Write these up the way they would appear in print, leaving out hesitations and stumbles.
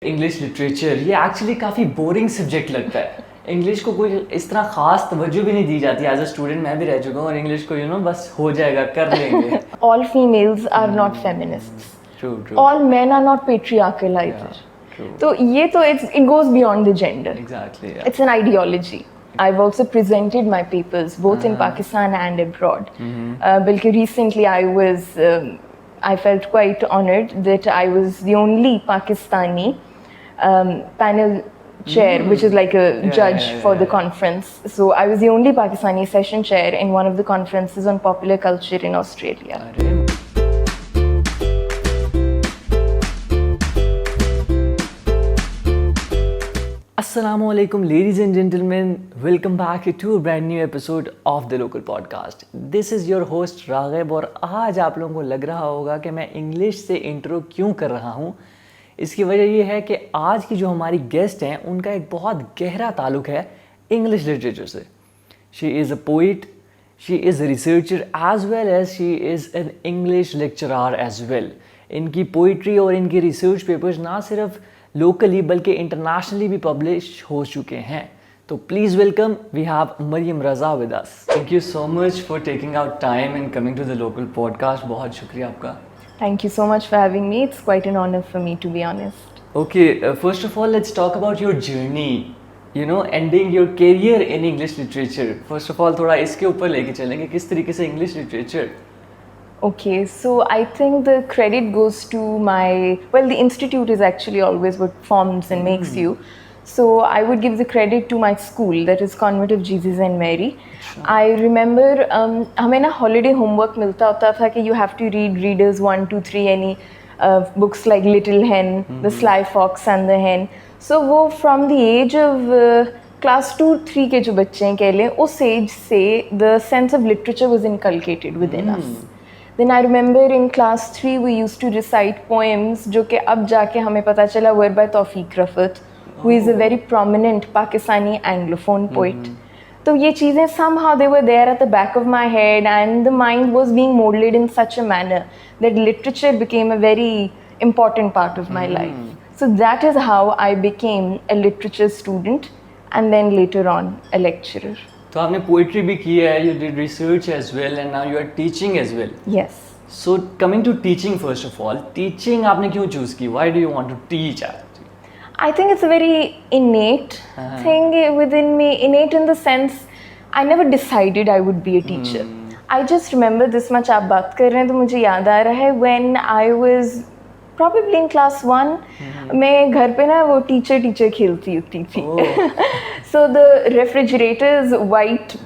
English literature ये actually काफ़ी boring subject लगता है। इंग्लिश को कोई इस तरह ख़ास तवज्जो भी नहीं दी जाती। एज अ स्टूडेंट मैं भी रह चुका हूँ और इंग्लिश को बस हो जाएगा, कर लेंगे। All females are not feminists. True. All men are not patriarchal either. True. So it goes beyond the gender. Exactly. Yeah. It's an ideology. I've also presented my papers both in Pakistan and abroad. Because recently I felt quite honored that I was the only Pakistani panel chair, which is like a judge for the conference. So I was the only Pakistani session chair in one of the conferences on popular culture in Australia. Assalamualaikum ladies and gentlemen, welcome back to a brand new episode of the local podcast. This is your host राग़िब और आज आप लोगों को लग रहा होगा कि मैं इंग्लिश से इंट्रो क्यों कर रहा हूँ। इसकी वजह ये है कि आज की जो हमारी गेस्ट हैं उनका एक बहुत गहरा ताल्लुक़ है इंग्लिश लिटरेचर से। She is a poet, she is a researcher as well as she is an English lecturer as well. इनकी पोइट्री और इनके रिसर्च पेपर्स ना सिर्फ लोकली बल्कि इंटरनेशनली भी पब्लिश हो चुके हैं। तो please welcome, we have Mariam Raza with us. Thank you so much for taking out time and coming to the local podcast. बहुत शुक्रिया आपका। Thank you so much for having me. It's quite an honor for me, to be honest. Okay, first of all, let's talk about your journey. Ending your career in English literature. First of all, थोड़ा इसके ऊपर लेके चलेंगे, किस तरीके से English literature? Okay, so I think the credit goes to the institute is actually always what forms and makes you. So I would give the credit to my school, that is Convent of Jesus and Mary. I remember हमें ना holiday homework मिलता होता था कि you have to read Readers 1, 2, 3 any books like Little Hen, The Sly Fox and the Hen. So वो from the age of class 2, 3 के जो बच्चे हैं कह लें, उस age से the sense of literature was inculcated within us. Then I remember in class 3 we used to recite poems जो कि अब जाके हमें पता चला were by Taufiq Rafat, who is a very prominent Pakistani Anglophone poet. So ये चीज़ें somehow they were there at the back of my head and the mind was being molded in such a manner that literature became a very important part of my life. So that is how I became a literature student and then later on a lecturer. तो आपने poetry भी की है, you did research as well and now you are teaching as well. Yes. So coming to teaching first of all, teaching आपने क्यों choose की? Why do you want to teach? I think it's a very innate thing within me. Innate in the sense, I never decided I would be a teacher. I just remember this much. आप बात कर रहे हैं तो मुझे याद आ रहा है when I was probably in class 1, मैं घर पे ना वो टीचर खेलती होती थी. So the refrigerator's white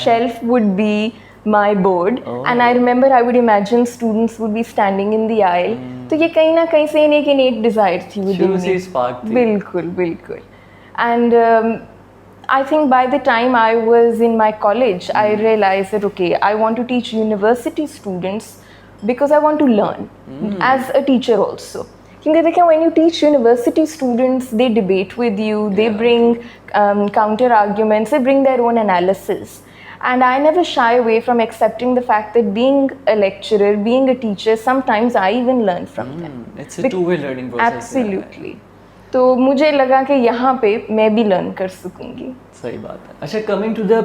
shelf would be my board and I remember I would imagine students would be standing in the aisle. तो ये कहीं ना कहीं से एक innate desire थी within me. बिल्कुल. And I think by the time I was in my college, I realized that okay, I want to teach university students because I want to learn as a teacher also. क्योंकि देखिए when you teach university students, they debate with you, they bring counter arguments, they bring their own analysis. And I never shy away from accepting the fact that being a lecturer, being a teacher, sometimes I even learn from them. It's a two-way learning process. Absolutely. तो मुझे लगा कि यहाँ पे मैं भी learn कर सकूँगी. सही बात है. अच्छा, coming to the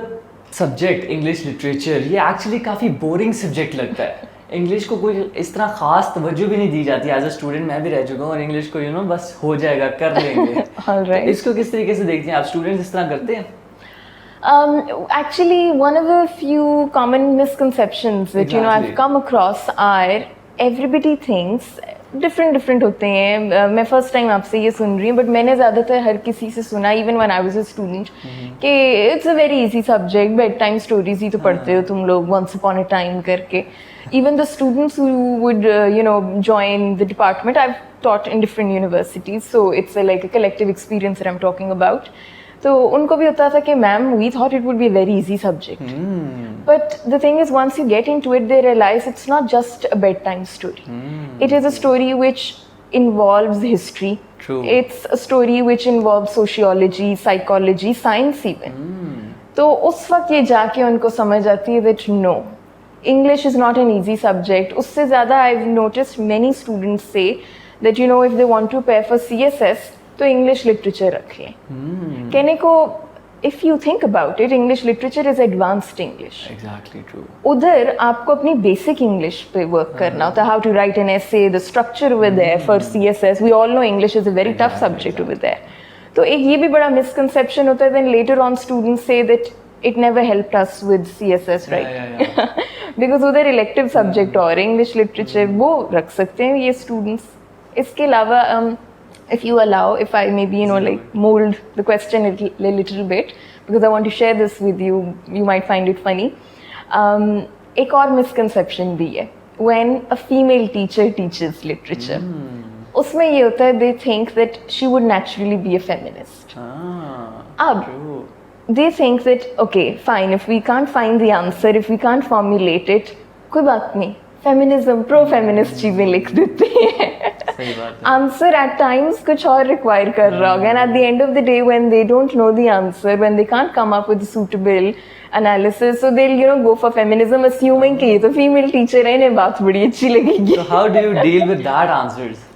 subject English literature, ये actually काफ़ी boring subject लगता है. इंग्लिश को कोई इस तरह ख़ास तवज्जो भी नहीं दी जाती। एज अ स्टूडेंट मैं भी रह चुका हूँ और इंग्लिश को बस हो जाएगा, कर लेंगे। Alright. इसको किस तरीके से देखते हैं आप? स्टूडेंट्स इस तरह करते हैं? Actually, one of the few common misconceptions that I've come across are everybody thinks different होते हैं. मैं first time आपसे ये सुन रही हूँ, but मैंने ज़्यादातर हर किसी से सुना, even when I was a student, कि it's a very easy subject, bedtime stories ही तो पढ़ते हो तुम लोग, once upon a time करके. Even the students who would join the department, I've taught in different universities, so it's like a collective experience that I'm talking about. तो उनको भी होता था कि ma'am we thought it would be a very easy subject. But the thing is, once you get into it, they realize it's not just a bedtime story. It is a story which involves history. True. It's a story which involves sociology, psychology, science even. तो उस वक्त ये जाके उनको समझ आती है that no, English is not an easy subject. उससे ज़्यादा I've noticed many students say that if they want to prepare for CSS, तो इंग्लिश लिटरेचर रख लें। कहने को if you think about it, English literature is advanced English. Exactly true. उधर आपको अपनी बेसिक इंग्लिश पे वर्क करना होता है, how to write an essay, the structure over there for CSS, we all know English is a very tough subject over there. तो एक ये भी बड़ा मिसकंसेप्शन होता है, देन लेटर ऑन स्टूडेंट्स से that it never helped us with CSS, right? Because उधर elective subject और इंग्लिश लिटरेचर वो रख सकते हैं ये स्टूडेंट्स। इसके अलावा if you allow, if I maybe like mold the question a little bit, because I want to share this with you, you might find it funny. एक और misconception भी है when a female teacher teaches literature. उसमें ये होता है they think that she would naturally be a feminist. अब they think that okay fine, if we can't find the answer, if we can't formulate it, कोई बात नहीं, feminism pro feminist चीजें लिख देते हैं। आंसर एट टाइम्स कुछ और रिक्वायर कर रहा होगा, and at the end of the day when they don't know the answer, when they can't come up with suitable analysis, so they will go for feminism assuming कि ये तो female teacher है, इन्हें बात बड़ी अच्छी लगेगी। So how do you deal with that answers?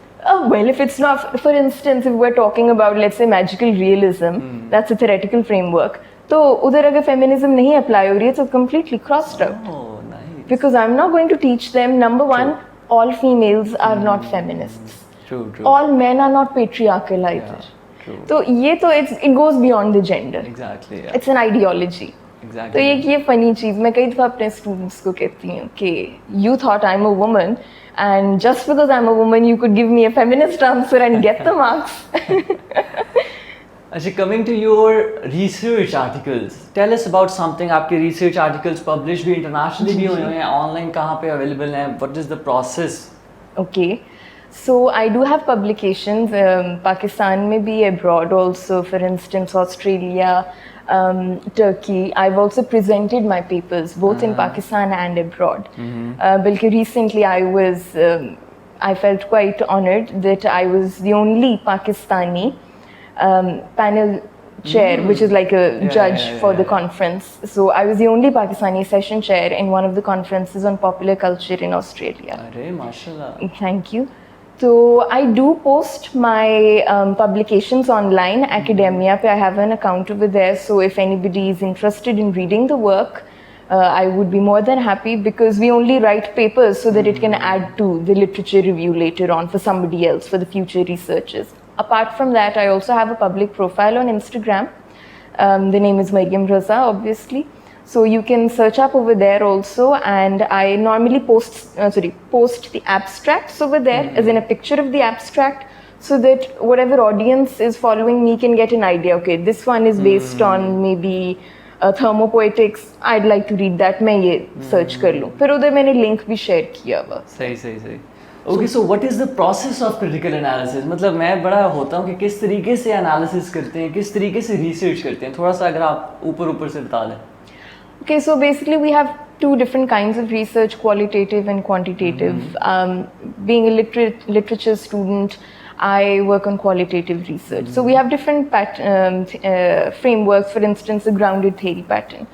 Well, if it's not, for instance, if we're talking about, let's say, magical realism, that's a theoretical framework, तो उधर अगर फेमिनिज्म नहीं अप्लाई हो रही है तो completely crossed out. Because I'm not going to teach them, number one, all females are not feminists. True. All men are not patriarchal either. True. तो ये तो it goes beyond the gender. Exactly. Yeah. It's an ideology. Exactly. तो ये funny चीज़ मैं कई दफ़ा अपने students को कहती हूँ कि you thought I'm a woman and just because I'm a woman you could give me a feminist answer and get the marks. अच्छा, coming to your research articles, tell us about something. आपके research articles publish भी internationally भी हुए हैं, online कहाँ पे available हैं, what is the process? Okay, so I do have publications Pakistan में भी, abroad also, for instance Australia, Turkey. I've also presented my papers both in Pakistan and abroad. Balki recently I felt quite honored that I was the only Pakistani panel chair, which is like a judge for the conference. So I was the only Pakistani session chair in one of the conferences on popular culture in Australia. अरे माशाल्लाह. Thank you. So I do post my publications online. Academia पे I have an account over there. So if anybody is interested in reading the work, I would be more than happy, because we only write papers so that it can add to the literature review later on for somebody else, for the future researchers. Apart from that, I also have a public profile on Instagram. The name is Maryam Raza, obviously. So you can search up over there also, and I normally post the abstracts over there, as in a picture of the abstract, so that whatever audience is following me can get an idea. Okay, this one is based on maybe thermopoetics. I'd like to read that. मैं ये search कर लूँ. फिर उधर मैंने link भी share किया हुआ. सही. Okay, so what is the process of critical analysis? मतलब मैं बड़ा होता हूँ कि किस तरीके से एनालिसिस करते हैं, किस तरीके से रिसर्च करते हैं, थोड़ा सा अगर आप ऊपर से बता दें। Okay, so basically we have two different kinds of research, qualitative and quantitative. Being a literature student, I work on qualitative research. So we have different frameworks, for instance, the grounded theory pattern.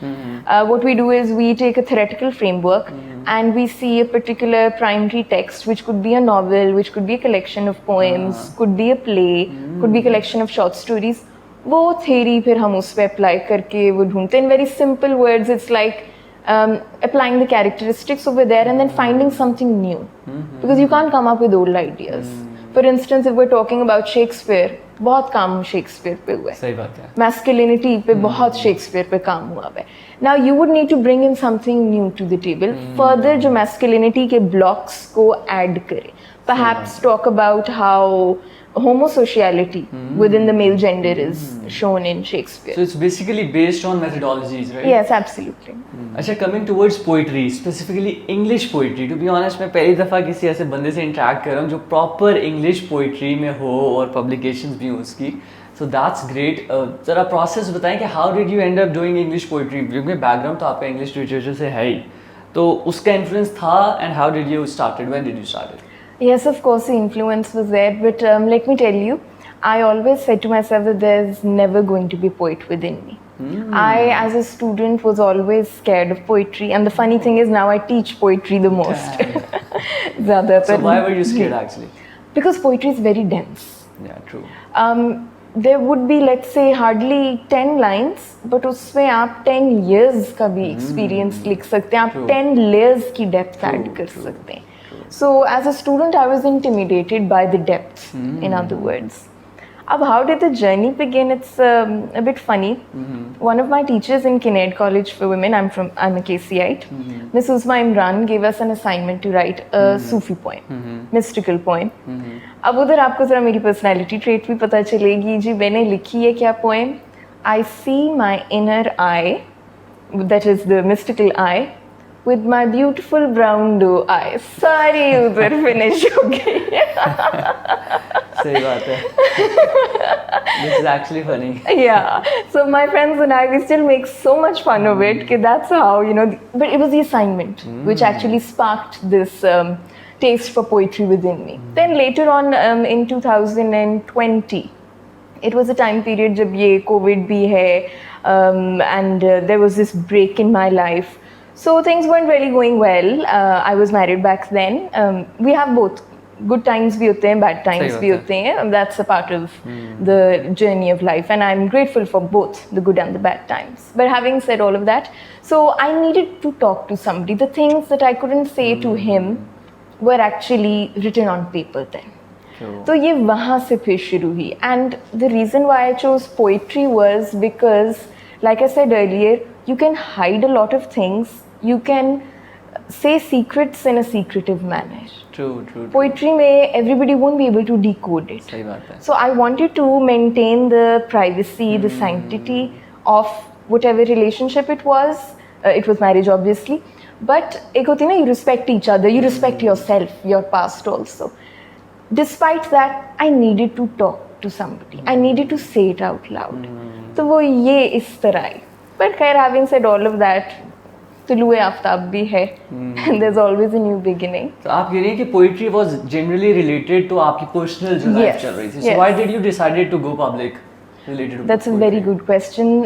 What we do is we take a theoretical framework and we see a particular primary text, which could be a novel, which could be a collection of poems, could be a play, could be a collection of short stories. वो theory फिर हम उस पे apply करके वो ढूंढते हैं. In very simple words, it's like applying the characteristics over there and then finding something new, because you can't come up with old ideas. For instance, if we're talking about Shakespeare, बहुत काम Shakespeare पे हुआ है. सही बात है. Masculinity पे बहुत शेक्सपियर पे काम हुआ है. Now you would need to bring in something new to the table. Further जो masculinity के blocks को add करे. Perhaps talk about how homosociality within the male gender is shown in Shakespeare. So it's basically based on methodologies, right? Yes, absolutely. अच्छा, coming towards poetry, specifically English poetry. To be honest, मैं पहली दफ़ा किसी ऐसे बंदे से interact कर रहा हूँ जो proper English poetry में हो और publications भी हो उसकी. So that's great. ज़रा process बताएं कि how did you end up doing English poetry? क्योंकि background तो आपका English literature से है ही, तो उसका influence था, and how did you started? When did you start it? Yes, of course, the influence was there, but let me tell you, I always said to myself that there's never going to be a poet within me. I, as a student, was always scared of poetry, and the funny thing is now I teach poetry the most. So why were you scared actually? Because poetry is very dense. Yeah, true. there would be, let's say, hardly 10 lines, but उसमें आप 10 years का भी experience लिख सकते हैं, आप 10 layers की depth add कर सकते हैं. So as a student, I was intimidated by the depth, in other words. Ab, how did the journey begin? It's a bit funny. One of my teachers in Kinnaird College for Women, I'm a KCite, Miss Uzma Imran gave us an assignment to write a Sufi poem, mystical poem. अब उधर आपको जरा मेरी personality trait भी पता चलेगी जी. मैंने लिखी है क्या poem? I see my inner eye, that is the mystical eye, with my beautiful brown doe eyes. सारी उधर finish हो गई. सही बात है. This is actually funny. Yeah. So my friends and I, we still make so much fun of it. That that's how, you know. But it was the assignment which actually sparked this taste for poetry within me. Then later on, in 2020, it was a time period जब ये COVID भी है, and there was this break in my life. So things weren't really going well. I was married back then. We have both. Good times भी होते हैं, bad times भी होते हैं. That's a part of the journey of life, and I'm grateful for both the good and the bad times. But having said all of that, so I needed to talk to somebody. The things that I couldn't say to him were actually written on paper then. तो ये वहाँ से फिर शुरू हुई. And the reason why I chose poetry was because, like I said earlier, you can hide a lot of things. You can say secrets in a secretive manner. True. Poetry में everybody won't be able to decode it. सही बात है. So I wanted to maintain the privacy, the sanctity of whatever relationship it was. It was marriage, obviously. But एक होती है ना, you respect each other, you respect yourself, your past also. Despite that, I needed to talk to somebody. I needed to say it out loud. तो वो ये इस तरह आई. But खैर, having said all of that, तुलुए Aftab भी है. And there's always a new beginning. तो आप कह रही हैं कि poetry was generally related to आपकी personal जो life चल रही थी. So why did you decided to go public related to That's poetry? a very good question.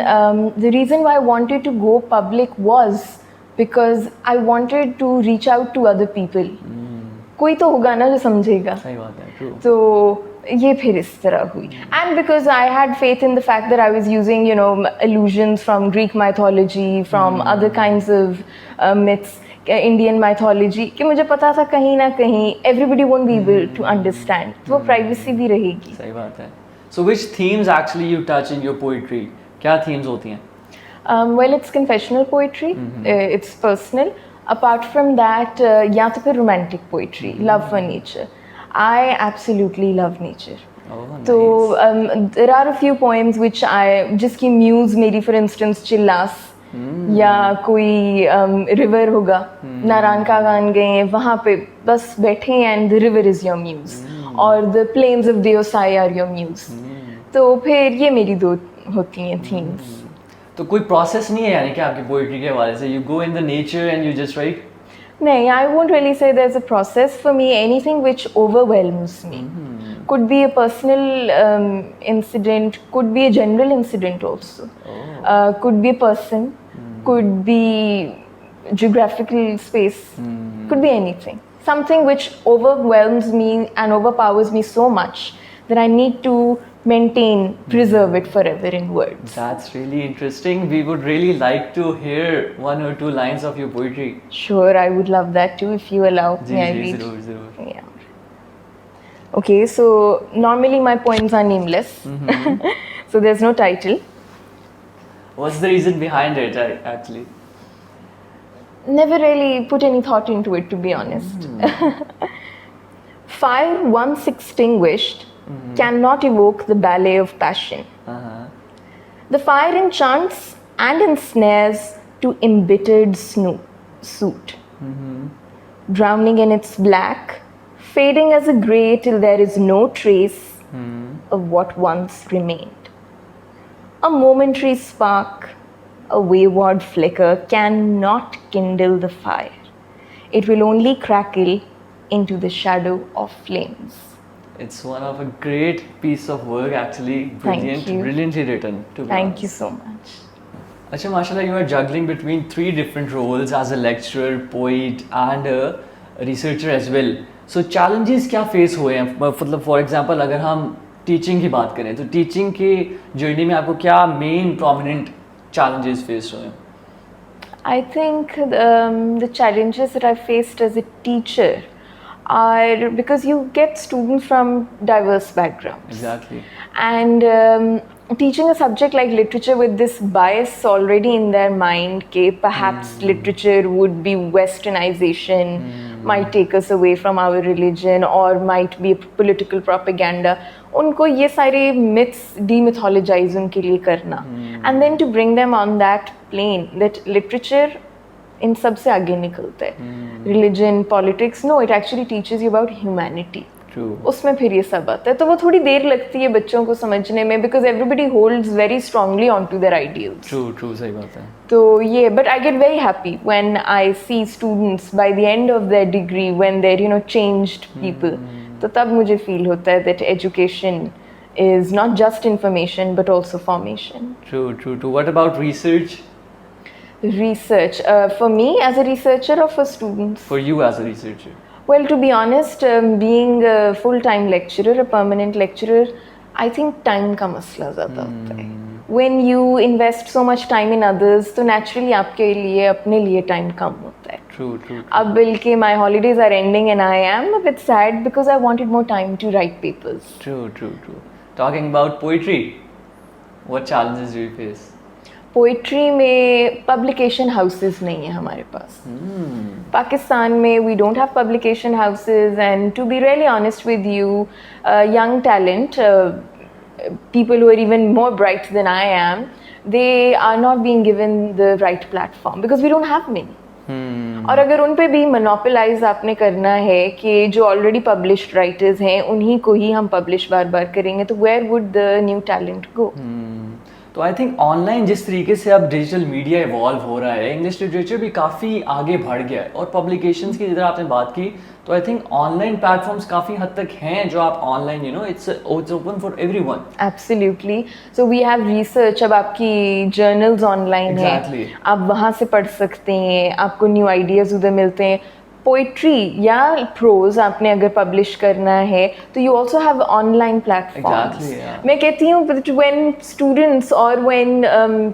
The reason why I wanted to go public was because I wanted to reach out to other people. कोई तो होगा ना जो समझेगा. सही बात है. True. तो ये फिर इस तरह हुई. And because I had faith in the fact that I was using, you know, allusions from Greek mythology, from other kinds of myths, Indian mythology, कि मुझे पता था कहीं ना कहीं everybody won't be able to understand. तो वो privacy भी रहेगी. सही बात है. So which themes actually you touch in your poetry? क्या themes होती हैं? Well, it's confessional poetry. It's personal. Apart from that, या तो फिर romantic poetry, love for nature. I absolutely love nature. Oh, nice. So there are a few poems which जिसकी muse मेरी, for instance, Chilas, या कोई river होगा, नारायण का गान गए वहाँ पे बस बैठे and the river is your muse, or the plains of Deosai are your muse. तो फिर ये मेरी दो होती हैं themes. तो कोई process नहीं है यानी कि आपकी poetry के हवाले से? You go in the nature and you just write? नहीं, I won't really say there's a process. For me, anything which overwhelms me. Could be a personal incident, could be a general incident also. Could be a person, could be geographical space, could be anything. Something which overwhelms me and overpowers me so much that I need to maintain, preserve it forever in words. That's really interesting. We would really like to hear one or two lines of your poetry. Sure, I would love that too if you allow me. I read. ज़रूर. Yeah. Okay, so normally my poems are nameless, so there's no title. What's the reason behind it, actually? Never really put any thought into it, to be honest. Fire once extinguished cannot evoke the ballet of passion. The fire enchants and ensnares to embittered suit, drowning in its black, fading as a grey till there is no trace of what once remained. A momentary spark, a wayward flicker cannot kindle the fire. It will only crackle into the shadow of flames. It's one of a great piece of work, actually. Brilliant, Thank you. Brilliantly written. Thank you so much. Acha, mashallah, you are juggling between 3 different roles as a lecturer, poet, and a researcher as well. So challenges क्या face हुए हैं? मतलब for example, अगर हम teaching की बात करें तो टीचिंग की जर्नी में आपको क्या मेन प्रोमिनेंट चैलेंजेस फेस हुए? I think the challenges that I faced as a teacher are because you get students from diverse backgrounds. Exactly. And teaching a subject like literature with this bias already in their mind, that perhaps literature would be westernization, might take us away from our religion, or might be political propaganda. उनको ये सारे myths demythologize उनके लिए करना, and then to bring them on that plane that literature इन सब से आगे निकलता है. Religion, politics, no, it actually teaches you about humanity. True. उसमें फिर ये सब आता है, तो वो थोड़ी देर लगती है बच्चों को समझने में, because everybody holds very strongly onto their ideals. True, सही बात है. तो ये, but I get very happy when I see students by the end of their degree, when they're changed people. तो तब मुझे feel होता है that education is not just information but also formation. True. What about research? Research, for me as a researcher or for students? For you as a researcher? Well, to be honest, being a full-time lecturer, a permanent lecturer, I think time का मसला ज़्यादा होता है. When you invest so much time in others, तो naturally आपके लिए अपने लिए time कम होता है. True. अब बल्कि my holidays are ending and I am a bit sad because I wanted more time to write papers. True. Talking about poetry, what challenges do you face? Poetry में publication houses नहीं है हमारे पास. पाकिस्तान में we don't have publication houses, and to be really honest with you, young talent, people who are even more bright than I am, they are not being given the right platform because we don't have many. और अगर उन पे भी monopolise आपने करना है कि जो ऑलरेडी पब्लिश्ड राइटर्स हैं उन्हीं को ही हम पब्लिश बार बार करेंगे, तो where would the new talent go? तो आई थिंक ऑनलाइन जिस तरीके से अब डिजिटल मीडिया इवॉल्व हो रहा है, इंग्लिश लिटरेचर भी काफ़ी आगे बढ़ गया है, और पब्लिकेशंस की जिधर आपने बात की, तो आई थिंक ऑनलाइन प्लेटफॉर्म्स काफ़ी हद तक हैं जो आप online it's open for everyone. Absolutely. So we have research, अब आपकी जर्नल्स ऑनलाइन है, आप वहाँ से पढ़ सकते हैं, आपको न्यू आइडियाज़ उधर मिलते हैं. पोइट्री या प्रोज आपने अगर पब्लिश करना है तो you also have online platforms. मैं कहती हूँ व्हेन स्टूडेंट्स और when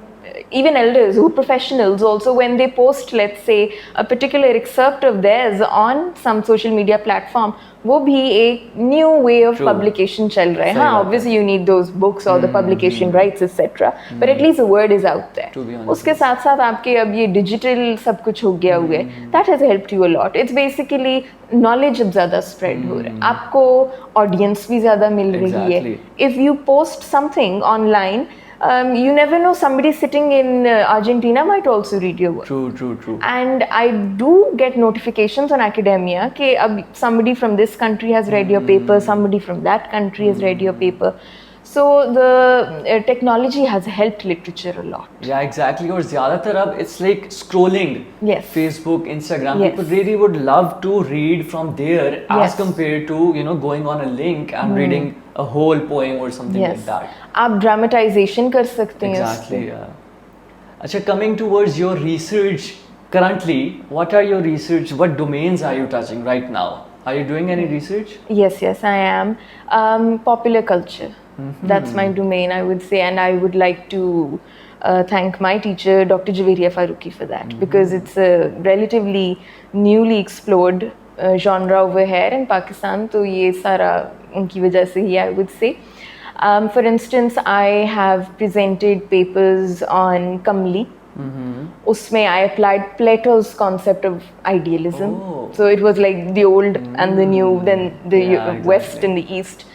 even elders who professionals also, when they post, let's say, a particular excerpt of theirs on some social media platform, वो भी एक new way of publication चल रहा है. हाँ, obviously you need those books or the publication rights etc. But at least the word is out there. उसके साथ साथ आपके अब ये digital सब कुछ हो गया हुआ है. That has helped you a lot. It's basically knowledge अब ज़्यादा spread हो रहा है, आपको audience भी ज़्यादा मिल रही है. If you post something online, you never know, somebody sitting in Argentina might also read your work. True. And I do get notifications on academia कि अब somebody from this country has read your paper, somebody from that country has read your paper. So the technology has helped literature a lot. Yeah, exactly. और ज़्यादातर अब it's like scrolling. Yes. Facebook, Instagram. Yes. People really would love to read from there as compared to going on a link and reading a whole poem or something like that. आप dramatization कर सकते हैं. Exactly. Yeah. अच्छा, coming towards your research currently, what are your research? What domains are you touching right now? Are you doing any research? Yes, I am. Popular culture. That's my domain, I would say, and I would like to thank my teacher, Dr. Javeria Farooqi, for that, because it's a relatively newly explored genre over here in Pakistan. So ये सारा उनकी वजह से ही, I would say. For instance, I have presented papers on Kamli. उसमें I applied Plato's concept of idealism. So it was like the old and the new, then the West and the East.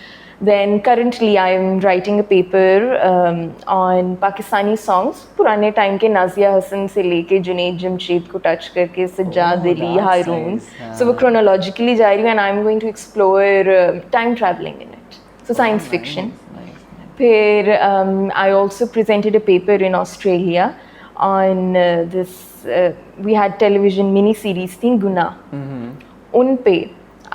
Then currently I am writing a paper on Pakistani songs, पुराने time के नाज़िया हसन से लेके जुनैद जमशेद को touch करके सज्जाद अली, हारून. So वो chronologically जा रही हूँ, and I am going to explore time traveling in it. So science fiction. फिर I also presented a paper in Australia on this. We had television mini series थी गुना. उन पे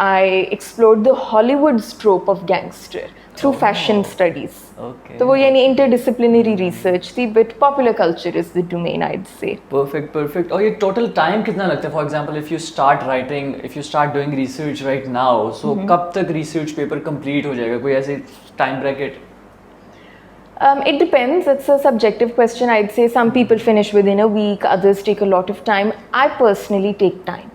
I explored the Hollywood trope of gangster. through fashion studies. Okay. तो वो यानी interdisciplinary research थी, but popular culture is the domain, I'd say. Perfect. और ये total time कितना लगता है? For example, if you start writing, if you start doing research right now, so कब तक research paper complete हो जाएगा? कोई ऐसे time bracket? It depends. It's a subjective question. I'd say some people finish within a week, others take a lot of time. I personally take time.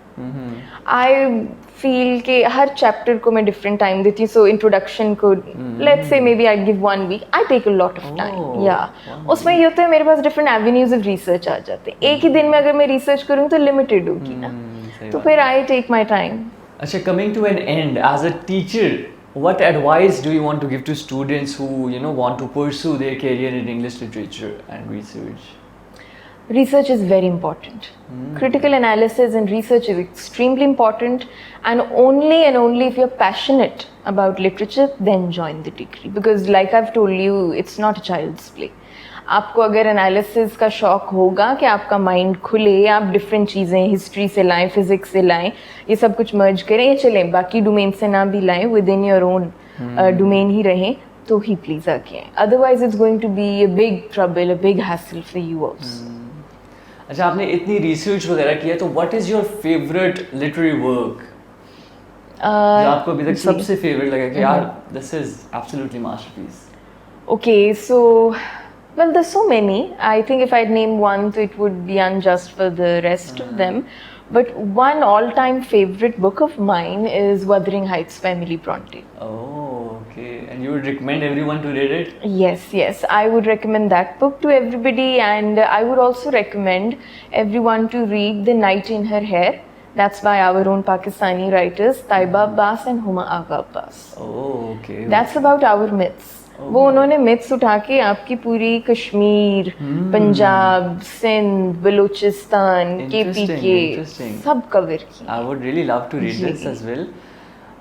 I feel कि हर chapter को मैं different time देती हूँ. So introduction को, let's say maybe I give 1 week. I take a lot of time. Yeah. उसमें ये होता है मेरे पास different avenues of research आ जाते हैं. एक ही दिन में अगर मैं research करूँ तो limited होगी ना. तो फिर I take my time. अच्छा, coming to an end, as a teacher, what advice do you want to give to students who want to pursue their career in English literature and research? Research is very important. Critical analysis and research is extremely important, and only if you're passionate about literature, then join the degree. Because like I've told you, it's not a child's play. आपको अगर analysis का शौक होगा कि आपका mind खुले, आप different चीज़ें हिस्ट्री से लाएं, फिजिक्स से लाएं, ये सब कुछ मर्ज करें, ये चलें, बाकी डोमेन से ना भी लाएं, within your own domain ही रहें, तो ही प्लीज़ आके आएं. Otherwise it's going to be a big trouble, a big hassle for you also. अच्छा, आपने इतनी रिसर्च वगैरह किया, तो what is your favourite literary work जो आपको अभी तक सबसे फेवरेट लगा कि यार this is absolutely masterpiece? Okay, so well, there's so many. I think if I'd name one, so it would be unjust for the rest of them. But one all-time favorite book of mine is Wuthering Heights by Emily Bronte. Oh, okay. And you would recommend everyone to read it? Yes, I would recommend that book to everybody, and I would also recommend everyone to read The Night in Her Hair. That's by our own Pakistani writers, Taiba Abbas and Huma Agha Abbas. Oh, okay. That's about our myths. वो उन्होंने myths उठा के आपकी पूरी Kashmir, Punjab, Sindh, Balochistan, KPK सब cover की. I would really love to read this as well.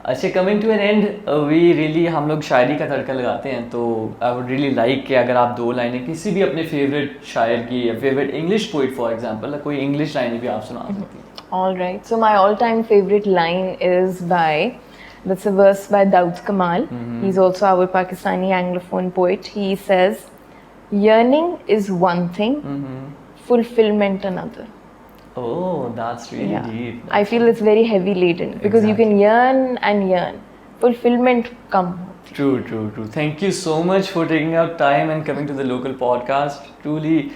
अच्छा, coming to an end, we really हम लोग शायरी का तड़का लगाते हैं, तो I would really like कि अगर आप 2 लाइनें किसी भी अपने फेवरेट शायर की या favourite English poet for example, कोई इंग्लिश लाइनें भी आप सुना सकती हैं. All right. So my all-time favorite line is that's a verse by Daud Kamal. He's also our Pakistani Anglophone poet. He says, "Yearning is one thing, fulfillment another." Oh, that's really deep. I feel it's very heavy laden because you can yearn and yearn. Fulfillment come. True. Thank you so much for taking out time and coming to the local podcast. Truly,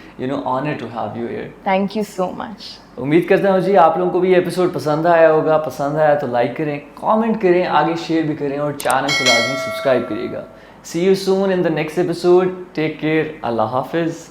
honored to have you here. Thank you so much. उम्मीद करता हूँ जी आप लोगों को भी ये episode पसंद आया होगा. पसंद आया तो लाइक करें, कमेंट करें, आगे शेयर भी करें और चैनल को लाजमी सब्सक्राइब करिएगा. See you soon in the next episode. Take care. Allah Hafiz.